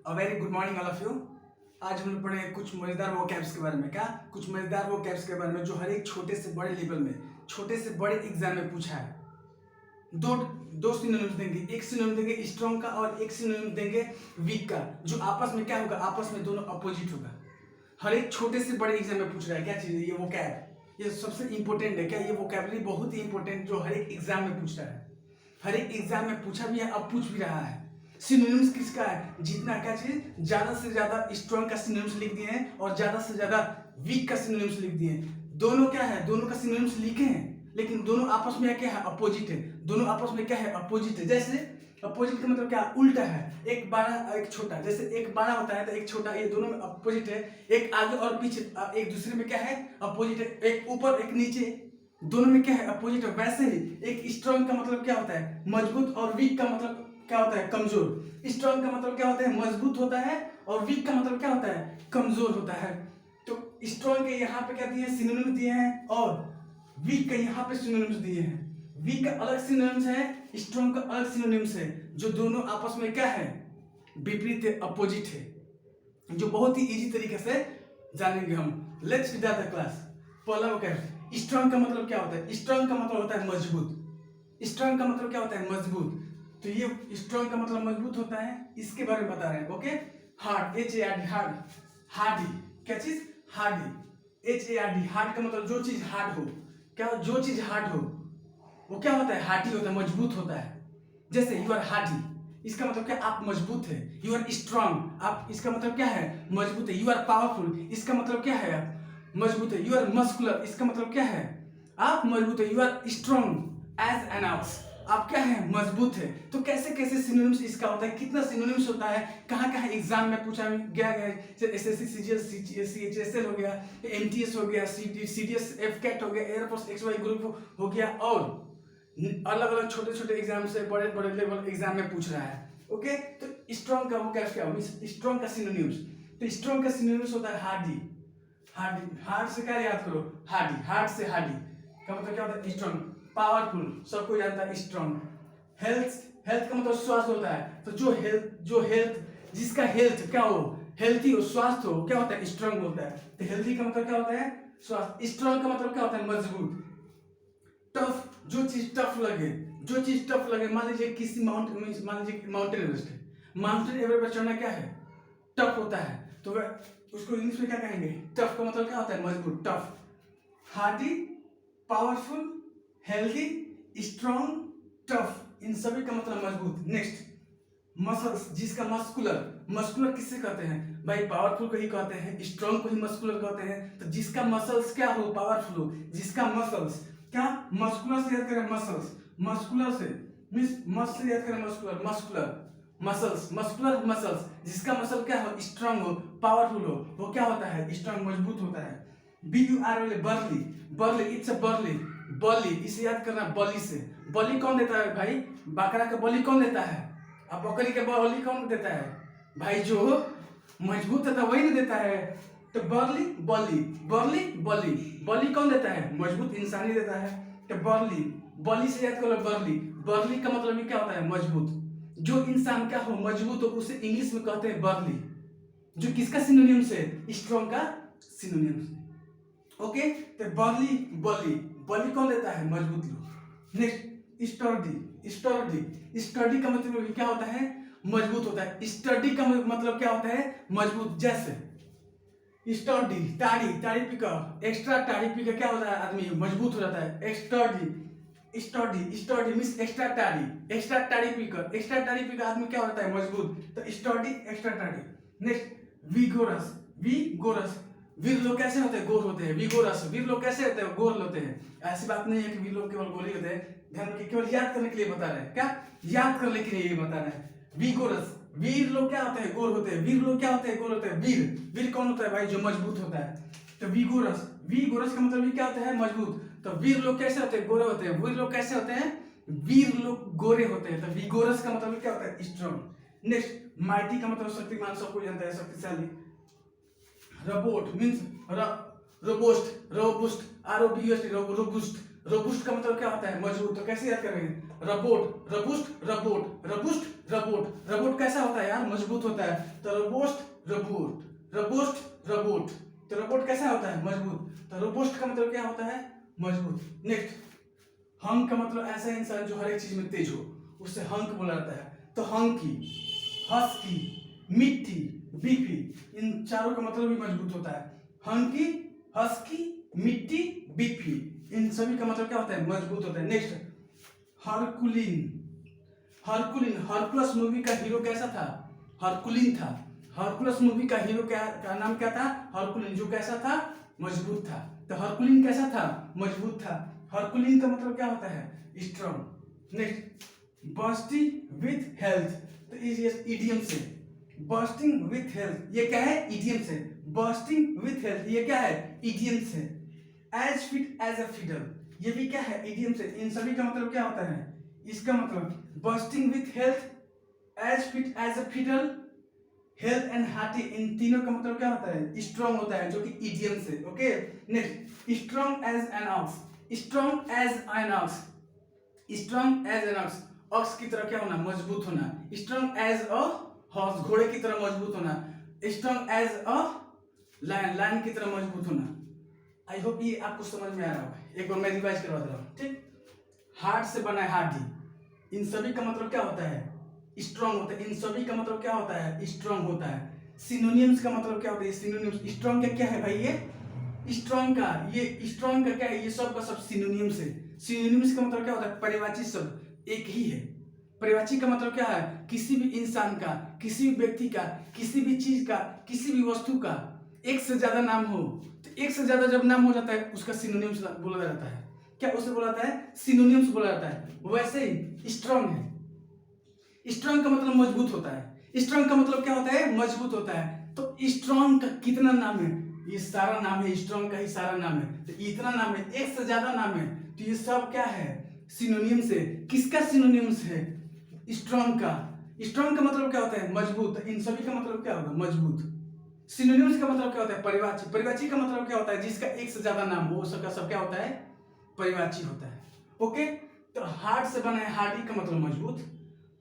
Very good morning all of you. आज हम लोग पढ़े कुछ मजेदार वोकैब्स के बारे में। क्या कुछ मजेदार वोकैब्स के बारे में जो हर एक छोटे से बड़े लेवल में, छोटे से बड़े एग्जाम में पूछा है। दो सिनोनिम्स देंगे, एक सिनोनिम देंगे स्ट्रॉन्ग का और एक सिनोनिम देंगे वीक का, जो आपस में क्या होगा, आपस में दोनों अपोजिट होगा। हर एक छोटे से बड़े एग्जाम में पूछ रहा है। क्या चीज है ये वोकैब, ये सबसे इंपॉर्टेंट है। क्या ये वोकैबुलरी बहुत ही इंपॉर्टेंट जो हर एक एग्जाम में पूछ रहा है। हर एक एग्जाम में पूछा भी है, अब पूछ भी रहा है। सिनोनिम्स किसका है, जितना क्या चीज ज्यादा से ज्यादा स्ट्रॉन्ग का सिनोनिम्स लिख दिए हैं और ज्यादा से ज्यादा वीक का सिनोनिम्स लिख दिए हैं। दोनों क्या है, दोनों का सिनोनिम्स लिखे हैं, लेकिन दोनों आपस में क्या है, अपोजिट है। दोनों आपस में क्या है, अपोजिट है। जैसे अपोजिट का मतलब क्या, उल्टा है। एक बड़ा एक छोटा, जैसे एक बड़ा होता है तो एक छोटा, ये दोनों में अपोजिट है। एक आगे और पीछे एक दूसरे में क्या है, अपोजिट है। एक ऊपर एक नीचे, दोनों में क्या है, अपोजिट है। वैसे ही एक स्ट्रॉन्ग का मतलब क्या होता है, मजबूत, और वीक का मतलब क्या होता है, कमजोर। स्ट्रॉन्ग का मतलब क्या होता है, मजबूत होता है, और वीक का मतलब क्या होता है, कमजोर होता है। तो स्ट्रॉन्ग के यहाँ पे क्या दिए हैं, सिनोनिम दिए हैं, और वीक के यहाँ पे सिनोनिम्स दिए हैं। वीक का अलग सिनोनिम्स है, स्ट्रॉन्ग का अलग सिनोनिम्स है, जो दोनों आपस में क्या है, विपरीत है, अपोजिट है, जो बहुत ही इजी तरीके से जानेंगे हम। Let's start the class. पहला वोकैब, स्ट्रॉन्ग का मतलब क्या होता है। स्ट्रॉन्ग का मतलब होता है मजबूत। स्ट्रॉन्ग का मतलब क्या होता है, मजबूत। तो ये स्ट्रॉन्ग का मतलब मजबूत होता है, इसके बारे में बता रहे हैं। Okay, hard, HARD, hard, Hardy, क्या चीज, हार्डी, HARD, हार्ड का मतलब जो चीज हार्ड हो। क्या, जो चीज हार्ड हो वो क्या होता है, हार्डी होता है, मजबूत होता है। जैसे यू आर हार्डी, इसका मतलब क्या, आप मजबूत है। यू आर स्ट्रॉन्ग, आप, इसका मतलब क्या है, मजबूत है। यू आर पावरफुल, इसका मतलब क्या है, आप मजबूत है। यू आर मस्कुलर, इसका मतलब क्या है, आप मजबूत है। You are strong as an ox, आप क्या है, मजबूत है। तो कैसे कैसे सिनोनिम्स इसका होता है, कितना सिनोनिम्स होता है, कहाँ कहाँ एग्जाम में पूछा गया है। SSC CGL CHSL हो गया, MTS हो गया, CDS FCAT हो गया, एयरफोर्स XY ग्रुप हो गया, और अलग अलग छोटे छोटे एग्जाम से बड़े बड़े लेवल एग्जाम में पूछ रहा है। ओके, तो स्ट्रॉन्ग का वो क्या स्ट्रॉन्ग का सिनोनिम्स। तो स्ट्रॉन्ग का सिनोनिम्स होता है हार्डी। हार्डी, हार्ड से क्या याद करो, हार्डी, हार्ड से हार्डी का मतलब क्या होता है, स्ट्रॉन्ग। पावरफुल, सबको जानता है, स्ट्रॉन्ग। हेल्थ, हेल्थ का मतलब स्वास्थ्य होता है। तो जो हेल्थ जिसका हेल्थ क्या हो, हेल्थी हो, स्वास्थ्य हो, क्या होता है, स्ट्रॉन्ग होता है। तो हेल्थी का मतलब क्या होता है, स्वास्थ्य। स्ट्रॉन्ग का मतलब क्या होता है, मजबूत। टफ, जो चीज टफ लगे, जो चीज टफ लगे। मान लीजिए किसी माउंटेन, मान लीजिए माउंटेन एवरेस्ट है, माउंटेन एवरेस्ट पर चढ़ना क्या है, टफ होता है। तो वह उसको इंग्लिश में क्या कहेंगे, टफ का मतलब क्या होता है, मजबूत, tough. Hardy, powerful, healthy, strong, tough, इन सभी का मतलब मजबूत। नेक्स्ट, मसल्स, जिसका मस्कुलर, मस्कुलर किससे कहते हैं भाई, पावरफुल को ही कहते हैं, स्ट्रॉन्ग को ही मस्कुलर कहते हैं। तो जिसका मसल्स क्या हो, पावरफुल हो, जिसका मसल्स क्या, मस्कुलर से याद करें, मसल्स, मस्कुलर से मींस मस से याद करें, muscular, muscular muscles, muscular muscles, जिसका मसल क्या हो, स्ट्रॉन्ग हो, पावरफुल हो, वो क्या होता है, स्ट्रॉन्ग, मजबूत होता है। BURLE, burly, burly, it's a burly, burly, इसे याद करना, बली से। बलि कौन देता है भाई, बकरा का बलि कौन देता है, अब बकरी के बलि कौन देता है भाई, जो मजबूत होता है वही नहीं देता है। तो बर्ली, बली, बर्ली, बली, बलि कौन देता है, मजबूत इंसान ही देता है। तो बर्ली, बली से याद करो, बर्ली, बर्ली का मतलब क्या होता है, मजबूत। जो इंसान क्या हो, मजबूत हो, उसे इंग्लिश में कहते हैं बर्ली, जो किसका सिनोनिम्स है, स्ट्रॉन्ग का सिनोनिम्स। ओके, तो बर्ली, बली, बली कौन देता है, मजबूत लोग। नेक्स्ट, स्टर्डी, स्टर्डी, स्टर्डी का मतलब क्या होता है, मजबूत होता है। स्टडी का मतलब क्या होता है, मजबूत। जैसे स्टर्डी, ताड़ी, ताड़ी पीकर, एक्स्ट्रा ताड़ी पीकर क्या होता है, आदमी मजबूत हो जाता है। Sturdy, sturdy, sturdy means extra ताड़ी, एक्स्ट्रा ताड़ी पीकर, एक्स्ट्रा ताड़ी पीकर आदमी क्या होता है, मजबूत। तो स्टर्डी, एक्स्ट्रा ताड़ी। नेक्स्ट, विगोरस, विगोरस, वीर लोग कैसे होते हैं, गोर होते हैं। विगोरस, वीर लोग कैसे होते हैं, गोर होते हैं। ऐसी बात नहीं है कि वीर लोग केवल गोरे होते हैं, ध्यान रखिए, केवल याद करने के लिए बता रहे हैं। क्या याद करने के लिए ये बता रहे हैं। विगोरस, वीर लोग क्या होते हैं, गोर होते हैं। वीर लोग क्या होते हैं, गोर होते हैं। वीर, वीर कौन होता है भाई, जो मजबूत होता है। तो विगोरस, विगोरस का मतलब क्या होता है, मजबूत। तो वीर लोग कैसे होते हैं, गोरे होते हैं। वीर लोग कैसे होते हैं, वीर लोग गोरे होते हैं। तो विगोरस का मतलब क्या होता है, स्ट्रॉन्ग। नेक्स्ट, माइटी का मतलब शक्तिमान, सबको जानता है, शक्तिशाली। रोबोट मींस रोबोस्ट, रोबुस्ट, ROBUST, रोबुस्ट, रोबुस्ट का मतलब क्या होता है, मजबूत। तो कैसे याद करेंगे, robot, robust, robot, robust, robot, robot कैसा होता है यार, मजबूत होता है। तो रोबोस्ट रोबोट, रोबोस्ट रोबोट, तो रोबोट कैसा होता है, मजबूत। तो रोबोस्ट का मतलब क्या होता है, मजबूत। नेक्स्ट, हंक का मतलब ऐसा इंसान जो हर एक चीज में तेज हो, उससे हंक बोला जाता है। तो हंकी, हस्की, मिट्टी, बीफी, इन चारों का मतलब भी मजबूत होता है। हंकी, हस्की, मिट्टी, बीफी, इन सभी का मतलब क्या होता है, मजबूत होता है। नेक्स्ट, हरकुलिन, हरकुलिन, हरकुलस मूवी का हीरो कैसा था, हरकुलिन था। हरकुलस मूवी का हीरो का नाम क्या था, हरकुलिन, जो कैसा था, मजबूत था। तो हरकुलिन कैसा था, मजबूत था। हरकुलिन का मतलब क्या होता है, strong. Next, bursting with health, तो इस इडियम से, बस्टिंग विथ हेल्थ, ये क्या है, इडियम से। बस्टिंग विथ हेल्थ, ये क्या है, इडियम से। As fit as a fiddle, ये भी क्या है, इडियम से। इन सभी का मतलब क्या होता है, इसका मतलब bursting with health, as fit as a fiddle, health and hearty, इन तीनों का मतलब क्या होता है, स्ट्रॉन्ग होता है, जो कि इडियम से। Okay, next, strong as an ox, strong as an ox, strong as an ox, ox की तरह क्या होना, मजबूत होना। स्ट्रॉन्ग एज अ हॉर्स, घोड़े की तरह मजबूत होना। Strong as a lion, lion की तरह मजबूत होना। आई होप ये आपको समझ में आ रहा होगा। एक बार मैं रिवाइज करवा दे रहा हूँ, ठीक। हार्ट से बना है हार्डी, इन सभी का मतलब क्या होता है, स्ट्रॉन्ग होता है। इन सभी का मतलब क्या होता है, स्ट्रॉन्ग होता है। सिनोनिम्स का मतलब क्या होता है, सिनोनिम्स, स्ट्रॉन्ग का क्या है भाई, ये स्ट्रॉन्ग का, ये स्ट्रॉन्ग का क्या है, ये सब का सब सिनोनिम्स है। सिनोनिम्स का मतलब क्या होता है, पर्यायवाची शब्द एक ही है। पर्यायवाची का मतलब क्या है, किसी भी इंसान का, किसी भी व्यक्ति का, किसी भी चीज का, किसी भी वस्तु का एक से ज्यादा नाम हो, तो एक से ज्यादा जब नाम हो जाता है उसका सिनोनिम्स बोला जाता है। क्या उसे बोला जाता है, सिनोनिम्स बोला जाता है। वैसे ही स्ट्रॉन्ग है, स्ट्रॉन्ग का मतलब मजबूत होता है। स्ट्रॉन्ग का मतलब क्या होता है, मजबूत होता है। तो स्ट्रॉन्ग का कितना नाम है, ये सारा नाम है, स्ट्रॉन्ग का ही सारा नाम है। तो इतना नाम है, एक से ज्यादा नाम है, तो ये सब क्या है, सिनोनिम्स है। किसका सिनोनिम्स है, स्ट्रॉन्ग का। स्ट्रॉन्ग का मतलब क्या होता है, मजबूत। इन सभी का मतलब क्या होगा, मजबूत। सिनोनिम्स का मतलब क्या होता है, पर्यायवाची। पर्यायवाची का मतलब क्या होता है, जिसका एक से ज्यादा नाम हो, उसका सब क्या होता है, पर्यायवाची होता है। ओके, तो हार्ट से बना है, हार्डी का मतलब मजबूत।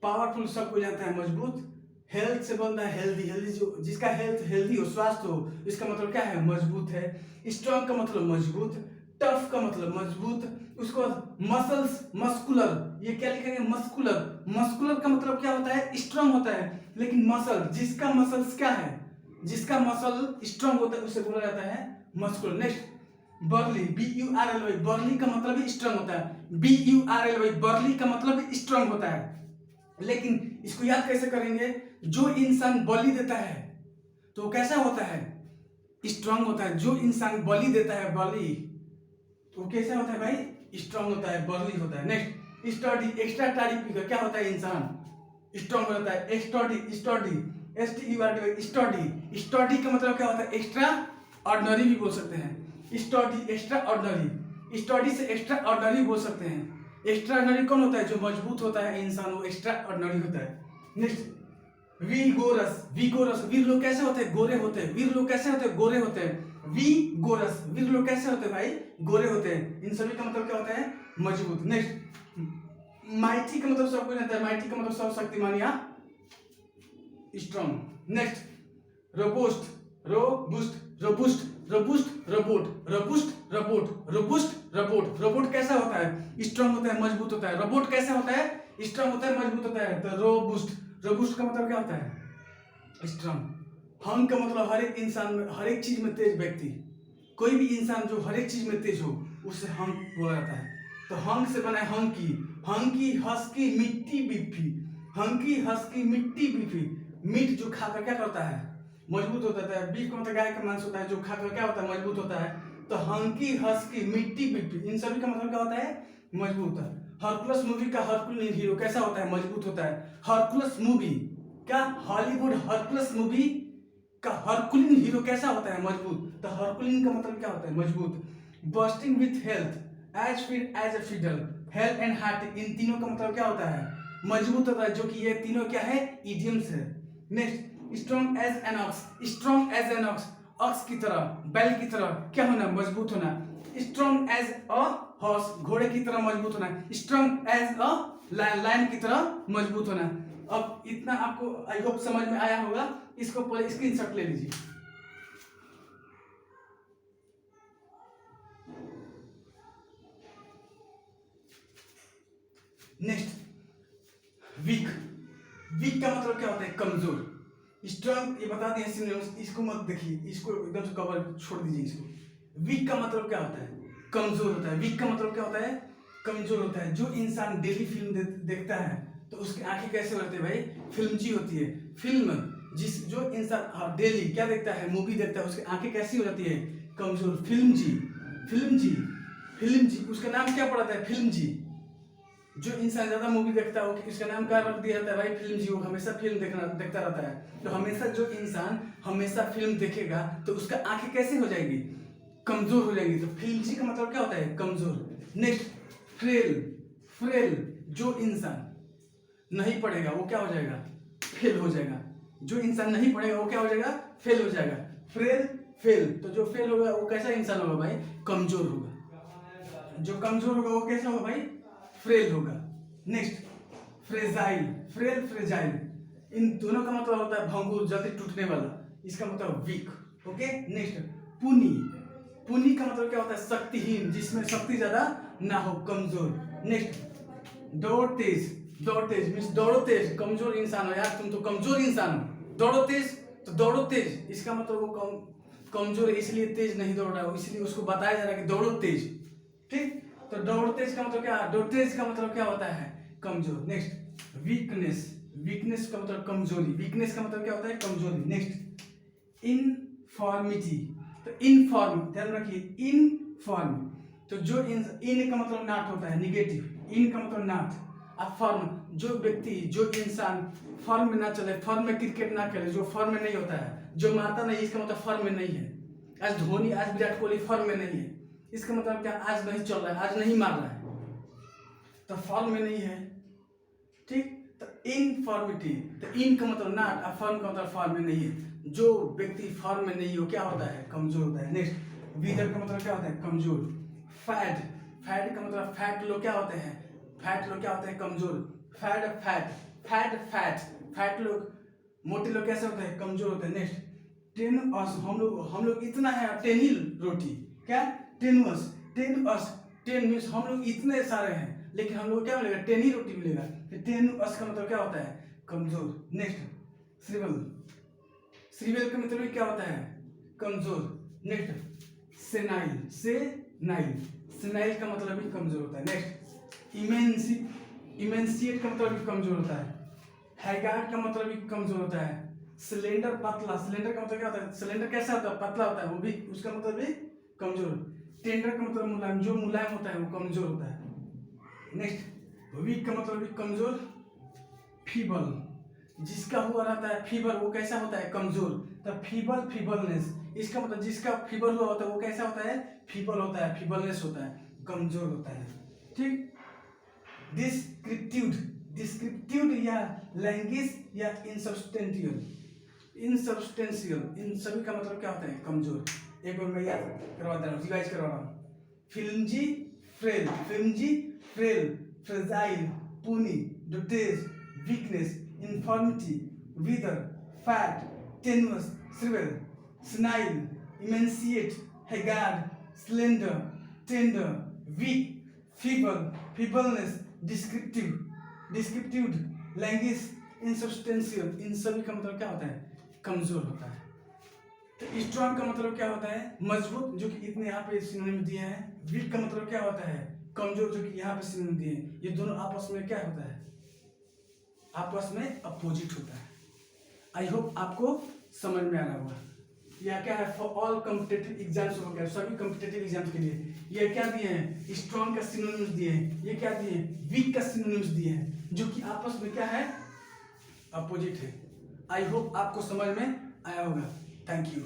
पावरफुल सबको जानता है, मजबूत। हेल्थ से बनता है हेल्दी, हेल्दी जो जिसका हेल्थ हेल्दी हो, स्वास्थ्य हो, इसका मतलब क्या है, मजबूत है। स्ट्रॉन्ग का मतलब मजबूत। टफ का मतलब मजबूत। उसको मसल्स, मस्कुलर, ये क्या लिखेंगे, मस्कुलर। मस्कुलर का मतलब क्या होता है, स्ट्रॉन्ग होता है। लेकिन मसल, जिसका मसल्स क्या है, जिसका मसल स्ट्रॉन्ग होता है, उसे बोला जाता है muscular. Next, barley, BURLY, barley का मतलब भी स्ट्रॉन्ग होता है। BURLY, बर्ली का मतलब भी स्ट्रॉन्ग होता है। लेकिन इसको याद कैसे करेंगे, जो इंसान बलि देता है तो वो कैसा होता है, स्ट्रांग होता है। जो इंसान बलि देता है, बलि, तो वो कैसा होता है भाई, स्ट्रांग होता है, बलि होता है। नेक्स्ट, स्टडी, एक्स्ट्रा तारीफ का क्या होता है, इंसान स्ट्रांग होता है। Study, study, STURD, study. Study का मतलब क्या होता है, एक्स्ट्रा ऑर्डिनरी भी बोल सकते हैं। स्टडी, एक्स्ट्रा ऑर्डिनरी, स्टडी से एक्स्ट्रा ऑर्डिनरी बोल सकते हैं। एक्स्ट्रा ऑर्डिनरी कौन होता है, जो मजबूत होता है इंसान, वो एक्स्ट्रा ऑर्डिनरी होता है। नेक्स्ट, वीगोरस, वीगोरस, वीर लोग कैसे होते हैं, गोरे होते हैं। वीर लोग कैसे होते हैं, गोरे होते हैं। वीगोरस, वीर लोग कैसे होते हैं भाई, गोरे होते हैं। इन सभी का मतलब क्या होता है, मजबूत। नेक्स्ट, माइटी का मतलब सबको जानता है, माइटी का मतलब सब शक्तिमान या strong. Next, robust, robust, robust, robust, robot, robust, robot, robust, robot. Robot कैसा होता है, स्ट्रॉन्ग होता है, मजबूत होता है। रोबोट कैसा होता है, स्ट्रॉन्ग होता है, मजबूत होता है। तो रोबुस्ट, रोबुस्ट का मतलब क्या होता है, स्ट्रॉन्ग। हंक का मतलब हर एक इंसान में, हर एक चीज में तेज व्यक्ति। कोई भी इंसान जो हर एक चीज में तेज हो, उसे हंक बोला जाता है। तो हंक से बना है हंकी, हंकी, हस्की, मिट्टी, बिफी। हंकी, हस्की, मिट्टी, बिफी। मीट जो खाकर क्या करता है, मजबूत होता है। बीफ का मतलब गाय का मांस होता है, जो खाकर क्या होता है, मजबूत होता है। तो हंकी, हस्की, मिट्टी, बिफी, इन सभी का मतलब क्या होता है, मजबूत है। हरकुलस मूवी का हरकुलिन हीरो कैसा होता है, मजबूत होता है। हरकुलस मूवी क्या, हॉलीवुड हरकुलस मूवी का हरकुलिन हीरो कैसा होता है, मजबूत। तो हरकुलिन का मतलब क्या होता है, मजबूत। Bursting with health, as fit as a fiddle, health and heart, इन तीनों का मतलब क्या होता है, मजबूत होता है। जो कि ये तीनों क्या है, इडियम्स है। Next, strong as an ox, strong as an ox, ox की तरह, बैल की तरह क्या होना, मजबूत होना। स्ट्रॉन्ग एज अ हॉर्स, घोड़े की तरह मजबूत होना। Strong as a lion, lion की तरह मजबूत होना। अब इतना आपको आई होप समझ में आया होगा। इसको पहले स्क्रीनशॉट ले लीजिए। Next, week. वीक का मतलब क्या होता है? कमजोर। स्ट्रांग ये बता दिए सिनोनिम्स, इसको मत देखिए, इसको एकदम से कवर छोड़ दीजिए इसको। वीक का मतलब क्या होता है? कमजोर होता है। वीक का मतलब क्या होता है? कमजोर होता है। जो इंसान डेली फिल्म देखता है तो उसकी आंखें कैसे होती है भाई? फिल्मजी होती है। फिल्म जो इंसान डेली क्या देखता है? मूवी देखता है, उसकी आंखें कैसी हो जाती है? कमजोर। फिल्मजी, फिल्मजी, फिल्मजी, उसका नाम क्या पड़ता है? फिल्मजी। जो इंसान ज्यादा मूवी देखता है उसका नाम क्या रख दिया जाता है भाई? फिल्म जी। वो हमेशा फिल्म देखता रहता है। तो हमेशा जो इंसान हमेशा फिल्म देखेगा तो उसका आंखें कैसे हो जाएगी? कमजोर हो जाएगी। तो फिल्म जी का मतलब क्या होता है? कमजोर। Next, frail. फ्रेल, जो इंसान नहीं पढ़ेगा वो क्या हो जाएगा? फेल हो जाएगा। जो इंसान नहीं पढ़ेगा वो क्या हो जाएगा? फेल हो जाएगा। Frail, fail. तो जो फेल होगा वो कैसा इंसान होगा भाई? कमजोर होगा। जो कमजोर होगा वो कैसा होगा भाई? फ्रेल होगा। Next, fragile. फ्रेल, फ्रेजाइल, इन दोनों का मतलब होता है भंगुर, जल्दी टूटने वाला। इसका मतलब वीक। ओके। नेक्स्ट, पुनी। पुनी का मतलब क्या होता है? शक्तिहीन, जिसमें शक्ति ज्यादा ना हो, कमजोर। नेक्स्ट, दौड़ तेज। दौड़ तेज मीन्स दौड़ो तेज, कमजोर इंसान हो यार, तुम तो कमजोर इंसान हो। दौड़ो तेज, तो दौड़ो तेज, इसका मतलब वो कमजोर है, इसलिए तेज नहीं दौड़ रहा हो, इसलिए उसको बताया जा रहा है कि दौड़ो तेज। ठीक। तो दौड़ तेज का मतलब क्या? दौड़ तेज का मतलब क्या होता है? कमजोर। Next, weakness. वीकनेस का मतलब कमजोरी। वीकनेस का मतलब क्या होता है? कमजोरी। नेक्स्ट, इनफॉर्मिटी। तो इनफॉर्म, ध्यान रखिए, इनफॉर्म। तो जो इन का मतलब नाट होता है, निगेटिव। इन का मतलब नाट। अब फॉर्म, जो व्यक्ति, जो इंसान फॉर्म में ना चले, फॉर्म में क्रिकेट ना खेले, जो फॉर्म में नहीं होता है, जो मारता नहीं, इसका मतलब फॉर्म में नहीं है। आज धोनी, आज विराट कोहली फॉर्म में नहीं है, इसका मतलब क्या? आज नहीं चल रहा है, आज नहीं मार रहा है, तो फॉर्म में नहीं है। ठीक। तो इनफॉर्मिटी, तो इन का मतलब नाट, और फॉर्म का मतलब फॉर्म में नहीं है। जो व्यक्ति फॉर्म में नहीं हो क्या होता है? कमजोर होता है। नेक्स्ट, वीदर का मतलब क्या होता है? कमजोर। फैट। फैट का मतलब फैट लोग क्या होते हैं? फैट लोग क्या होते हैं? कमजोर। Fat, fat, fat, fat, fat लोग, मोटे लोग कैसे होते हैं? कमजोर होते हैं। नेक्स्ट, टेनुअस। हम लोग इतना है, टेनिल रोटी, क्या? टेनुअस। टेनुअस, टेन मीन्स हम लोग इतने सारे हैं, लेकिन हम लोग क्या मिलेगा? टेनी रोटी मिलेगा। टेनुअस का मतलब क्या होता है? कमजोर। नेक्स्ट, श्रिवल। श्रिवल का मतलब क्या होता है? कमजोर। Next, senile. सेनाइल, सेनाइल का मतलब भी कमजोर होता है। नेक्स्ट, इमेंसिएट का मतलब भी कमजोर होता है। हैगार्ड का मतलब भी कमजोर होता है। सिलेंडर, पतला। सिलेंडर का मतलब क्या होता है? सिलेंडर कैसा होता है? पतला होता है, वो भी, उसका मतलब भी कमजोर। टेंडर का मतलब मुलायम, जो मुलायम होता है वो कमजोर होता है। नेक्स्ट, वीक का मतलब भी कमजोर। फीबल, जिसका हुआ रहता है फीवर वो कैसा होता है? कमजोर। तो फीबल, फीबलनेस, इसका मतलब जिसका फीवर हुआ होता है वो कैसा होता है? फीबल होता है, फीबलनेस होता है, कमजोर होता है। ठीक। डिस्क्रिप्टिव, डिस्क्रिप्टिव या लैंग्वेज या इंसब्सटेंशियल, इंसब्सटेंशियल, इन सभी का मतलब क्या होता है? कमजोर। एक बार मैं याद करवा दे रहा हूँ, रिवाइज करवा रहा हूँ। Flimsy, frail. Flimsy, frail, fragile, puny, dotage, weakness, infirmity, wither, fat, tenuous, shrivel, snail, emaciate, haggard, slender, tender, weak, feeble, feebleness, descriptive, descriptive, language, insubstantial, इन सभी का मतलब क्या होता है? कमजोर होता है। तो स्ट्रांग का मतलब क्या होता है? मजबूत, जो कि इतने यहाँ पे सिनोनिम दिए हैं। वीक का मतलब क्या होता है? कमजोर, जो कि यहाँ पे सिनोनिम दिए हैं। ये दोनों आपस में क्या होता है? आपस में अपोजिट होता है। आई होप आपको समझ में आ रहा होगा। यह क्या है? फॉर ऑल कॉम्पिटिटिव एग्जाम्स हो गया, सभी कॉम्पिटिटिव एग्जाम्स के लिए ये क्या दिए हैं? स्ट्रांग का सिनोनिम्स दिए हैं। ये क्या दिए हैं? वीक का सिनोनिम्स दिए हैं, जो कि आपस में क्या है? अपोजिट है। आई होप आपको समझ में आया होगा। Thank you.